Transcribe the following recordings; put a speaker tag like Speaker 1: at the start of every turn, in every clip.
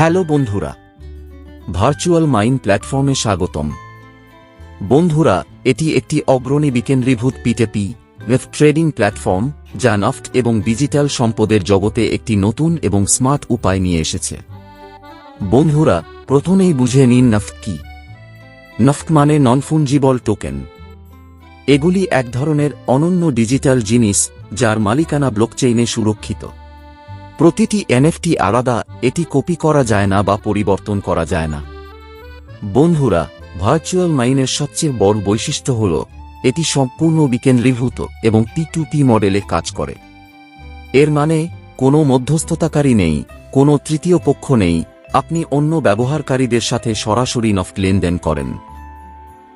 Speaker 1: Hello বন্ধুরা, virtual mine প্ল্যাটফর্মে স্বাগতম। বন্ধুরা, এটি একটি অগ্রণী বিকেন্দ্রীভূত P2P ওয়েব ট্রেডিং প্ল্যাটফর্ম যা নফট এবং ডিজিটাল সম্পদের জগতে একটি নতুন এবং স্মার্ট উপায় নিয়ে এসেছে। বন্ধুরা, প্রথমেই বুঝে নিন নফট কি। নফট মানে নন ফুঞ্জিবল টোকেন। এগুলি এক ধরনের অনন্য ডিজিটাল জিনিস যার মালিকানা ব্লকচেইনে সুরক্ষিত। প্রতিটি এনএফটি আলাদা, এটি কপি করা যায় না বা পরিবর্তন করা যায় না। বন্ধুরা, ভার্চুয়াল মাইনের সবচেয়ে বড় বৈশিষ্ট্য হল এটি সম্পূর্ণ বিকেন্দ্রীভূত এবং P2P মডেলে কাজ করে। এর মানে কোনো মধ্যস্থতাকারী নেই, কোনো তৃতীয় পক্ষ নেই, আপনি অন্য ব্যবহারকারীদের সাথে সরাসরি নফট লেনদেন করেন।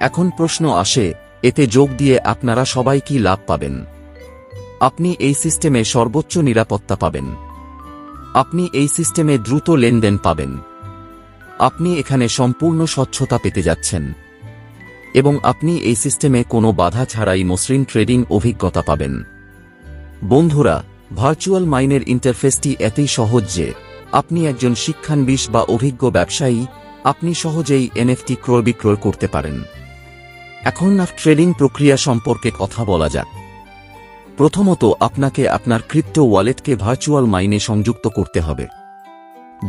Speaker 1: এখন প্রশ্ন আসে, এতে যোগ দিয়ে আপনারা সবাই কি লাভ পাবেন? আপনি এই সিস্টেমে সর্বোচ্চ নিরাপত্তা পাবেন। আপনি এই সিস্টেমে দ্রুত লেনদেন পাবেন। আপনি এখানে সম্পূর্ণ স্বচ্ছতা পেতে যাচ্ছেন এবং আপনি এই সিস্টেমে কোনো বাধা ছাড়াই মসৃণ ট্রেডিং অভিজ্ঞতা পাবেন। বন্ধুরা, ভার্চুয়াল মাইনের ইন্টারফেসটি এতই সহজ যে আপনি একজন শিক্ষানবিশ বা অভিজ্ঞ ব্যবসায়ী, আপনি সহজেই এনএফটি ক্রয় বিক্রয় করতে পারেন। এখন ট্রেডিং প্রক্রিয়া সম্পর্কে কথা বলা যাক। প্রথমত, আপনাকে আপনার ক্রিপ্টো ওয়ালেটকে ভার্চুয়াল মাইনে সংযুক্ত করতে হবে।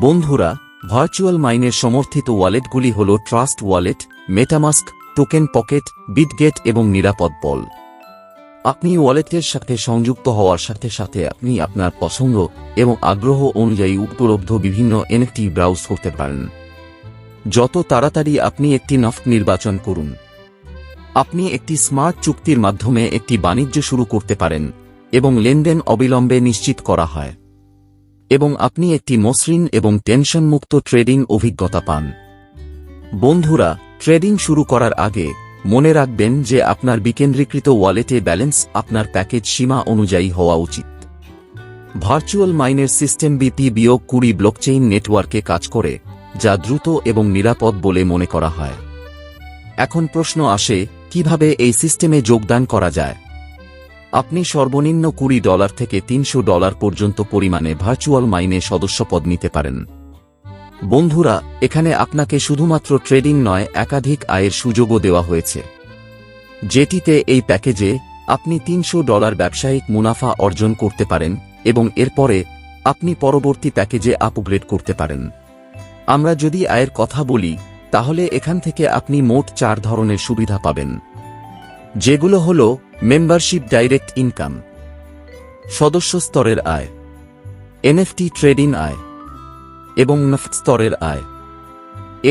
Speaker 1: বন্ধুরা, ভার্চুয়াল মাইনের সমর্থিত ওয়ালেটগুলি হল trust wallet, MetaMask, token pocket, Bitget এবং নিরাপদ বল। আপনি ওয়ালেটের সাথে সংযুক্ত হওয়ার সাথে সাথে আপনি আপনার পছন্দ এবং আগ্রহ অনুযায়ী উপলব্ধ বিভিন্ন এনএফটি ব্রাউজ করতে পারেন। যত তাড়াতাড়ি আপনি একটি নফট নির্বাচন করুন, আপনি একটি স্মার্ট চুক্তির মাধ্যমে একটি বাণিজ্য শুরু করতে পারেন এবং লেনদেন অবিলম্বে নিশ্চিত করা হয় এবং আপনি একটি মসৃণ এবং টেনশনমুক্ত ট্রেডিং অভিজ্ঞতা পান। বন্ধুরা, ট্রেডিং শুরু করার আগে মনে রাখবেন যে আপনার বিকেন্দ্রীকৃত ওয়ালেটে ব্যালেন্স আপনার প্যাকেজ সীমা অনুযায়ী হওয়া উচিত। ভার্চুয়াল মাইনের সিস্টেম BP-20 ব্লকচেইন নেটওয়ার্কে কাজ করে, যা দ্রুত এবং নিরাপদ বলে মনে করা হয়। এখন প্রশ্ন আসে, কিভাবে এই সিস্টেমে যোগদান করা যায়? আপনি সর্বনিম্ন $20 থেকে $300 পর্যন্ত পরিমাণে ভার্চুয়াল মাইনে সদস্যপদ নিতে পারেন। বন্ধুরা, এখানে আপনাকে শুধুমাত্র ট্রেডিং নয়, একাধিক আয়ের সুযোগও দেওয়া হয়েছে, যেটিতে এই প্যাকেজে আপনি $300 ব্যবসায়িক মুনাফা অর্জন করতে পারেন এবং এরপরে আপনি পরবর্তী প্যাকেজে আপগ্রেড করতে পারেন। আমরা যদি আয়ের কথা বলি, তাহলে এখান থেকে আপনি মোট 4 ধরনের সুবিধা পাবেন, যেগুলো হল মেম্বারশিপ ডাইরেক্ট ইনকাম, সদস্য স্তরের আয়, এনএফটি ট্রেডিং আয় এবং নফট স্তরের আয়।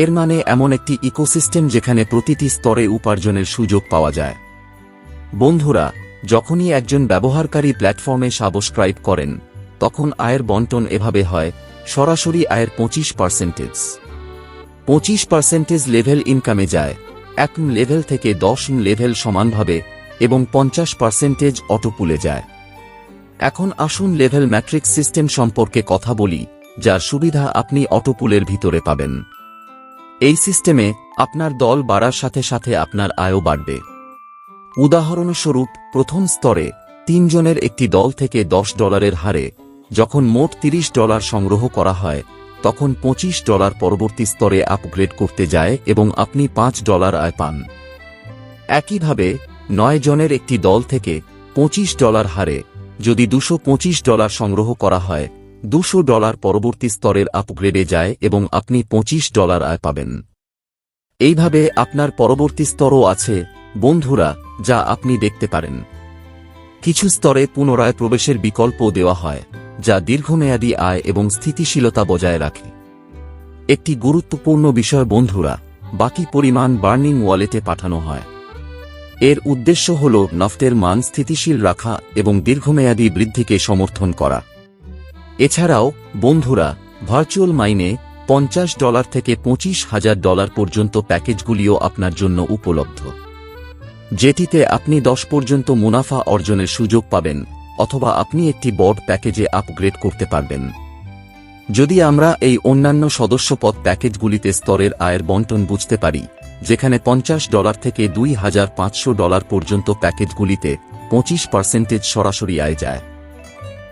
Speaker 1: এর মানে এমন একটি ইকোসিস্টেম যেখানে প্রতিটি স্তরে উপার্জনের সুযোগ পাওয়া যায়। বন্ধুরা, যখনই একজন ব্যবহারকারী প্ল্যাটফর্মে সাবস্ক্রাইব করেন, তখন আয়ের বণ্টন এভাবে হয়: সরাসরি আয়ের 25% লেভেল ইনকামে যায়, 1 লেভেল থেকে 10 লেভেল সমানভাবে, এবং 50% অটোপুলে যায়। এখন আসুন লেভেল ম্যাট্রিক্স সিস্টেম সম্পর্কে কথা বলি, যার সুবিধা আপনি অটোপুলের ভিতরে পাবেন। এই সিস্টেমে আপনার দল বাড়ার সাথে সাথে আপনার আয়ও বাড়বে। উদাহরণস্বরূপ, প্রথম স্তরে 3 জনের একটি দল থেকে $10 হারে যখন মোট $30 সংগ্রহ করা হয়, তখন $25 পরবর্তী স্তরে আপগ্রেড করতে যায় এবং আপনি $5 আয় পান। একইভাবে 9 জনের একটি দল থেকে $25 হারে যদি $225 সংগ্রহ করা হয়, $200 পরবর্তী স্তরের আপগ্রেডে যায় এবং আপনি $25 আয় পাবেন। এইভাবে আপনার পরবর্তী স্তরও আছে বন্ধুরা, যা আপনি দেখতে পারেন। কিছু স্তরে পুনরায় প্রবেশের বিকল্প দেওয়া হয়, যা দীর্ঘমেয়াদী আয় এবং স্থিতিশীলতা বজায় রাখে। একটি গুরুত্বপূর্ণ বিষয় বন্ধুরা, বাকি পরিমাণ বার্নিং ওয়ালেটে পাঠানো হয়। এর উদ্দেশ্য হল নফটের মান স্থিতিশীল রাখা এবং দীর্ঘমেয়াদী বৃদ্ধিকে সমর্থন করা। এছাড়াও বন্ধুরা, ভার্চুয়াল মাইনে $50 থেকে $25,000 পর্যন্ত প্যাকেজগুলিও আপনার জন্য উপলব্ধ, যেটিতে আপনি 10 পর্যন্ত মুনাফা অর্জনের সুযোগ পাবেন, অথবা আপনি একটি বড় প্যাকেজে আপগ্রেড করতে পারবেন। যদি আমরা এই অন্যান্য সদস্যপদ প্যাকেজগুলিতে স্তরের আয়ের বণ্টন বুঝতে পারি, যেখানে $50 থেকে $2,500 পর্যন্ত প্যাকেজগুলিতে 25% সরাসরি আয় যায়,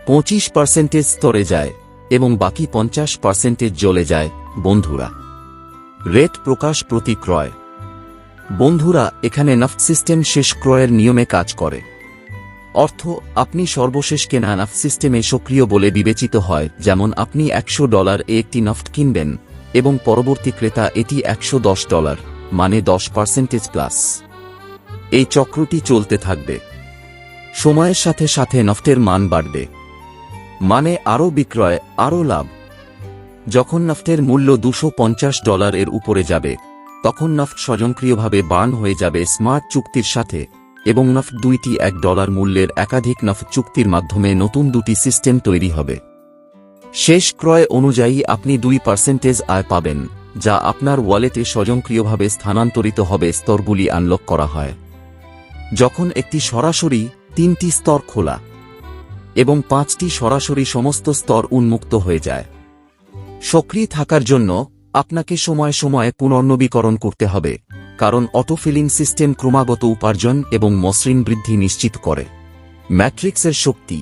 Speaker 1: 25% স্তরে যায় এবং বাকি 50% জ্বলে যায়, বন্ধুরা। রেট প্রকাশ প্রতি ক্রয়। বন্ধুরা, এখানে নাফট সিস্টেম শেষ ক্রয়ের নিয়মে কাজ করে। অর্থ, আপনি সর্বশেষ কেনা নাফট সিস্টেমে সক্রিয় বলে বিবেচিত হয়। যেমন আপনি $100 এ একটি নাফট কিনবেন এবং পরবর্তী ক্রেতা এটি $110, মানে 10% প্লাস। এই চক্রটি চলতে থাকবে। সময়ের সাথে সাথে নাফটের মান বাড়বে, মানে আরও বিক্রয়, আরও লাভ। যখন নাফটের মূল্য $250 এর উপরে যাবে, তখন নাফট স্বয়ংক্রিয়ভাবে বার্ন হয়ে যাবে স্মার্ট চুক্তির সাথে, এবং নাফট দুইটি $1 মূল্যের একাধিক নাফট চুক্তির মাধ্যমে নতুন দুটি সিস্টেম তৈরি হবে। শেষ ক্রয় অনুযায়ী আপনি 2% আয় পাবেন, যা আপনার ওয়ালেটে স্বয়ংক্রিয়ভাবে স্থানান্তরিত হবে। স্তরগুলি আনলক করা হয় যখন একটি সরাসরি 3টি স্তর খোলা এবং 5টি সরাসরি সমস্ত স্তর উন্মুক্ত হয়ে যায়। সক্রিয় থাকার জন্য আপনাকে সময়ে সময়ে পুনর্নবীকরণ করতে হবে, কারণ অটোফিলিং সিস্টেম ক্রমাগত উপার্জন এবং মসৃণ বৃদ্ধি নিশ্চিত করে। ম্যাট্রিক্সের শক্তি।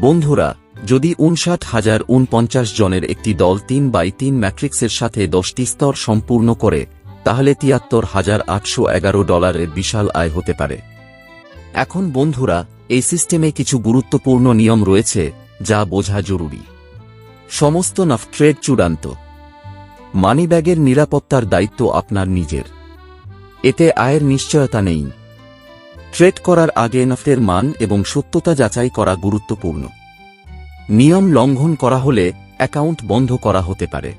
Speaker 1: বন্ধুরা, যদি 59,049 জনের একটি দল 3x3 ম্যাট্রিক্সের সাথে 10টি স্তর সম্পূর্ণ করে, তাহলে $73,811 এর বিশাল আয় হতে পারে। এখন বন্ধুরা, এই সিস্টেমে কিছু গুরুত্বপূর্ণ নিয়ম রয়েছে যা বোঝা জরুরি। সমস্ত নাফট ট্রেড চূড়ান্ত। মানিব্যাগের নিরাপত্তার দায়িত্ব আপনার নিজের। এতে আয়ের নিশ্চয়তা নেই। ট্রেড করার আগে নাফটের মান এবং সত্যতা যাচাই করা গুরুত্বপূর্ণ। নিয়ম লঙ্ঘন করা হলে অ্যাকাউন্ট বন্ধ করা হতে পারে।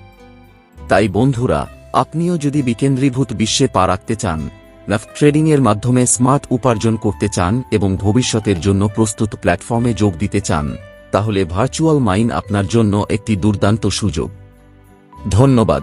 Speaker 1: তাই বন্ধুরা, আপনিও যদি বিকেন্দ্রীভূত বিশ্বে পা রাখতে চান, নাফট ট্রেডিংয়ের মাধ্যমে স্মার্ট উপার্জন করতে চান এবং ভবিষ্যতের জন্য প্রস্তুত প্ল্যাটফর্মে যোগ দিতে চান, তাহলে ভার্চুয়াল মাইন আপনার জন্য একটি দুর্দান্ত সুযোগ। ধন্যবাদ।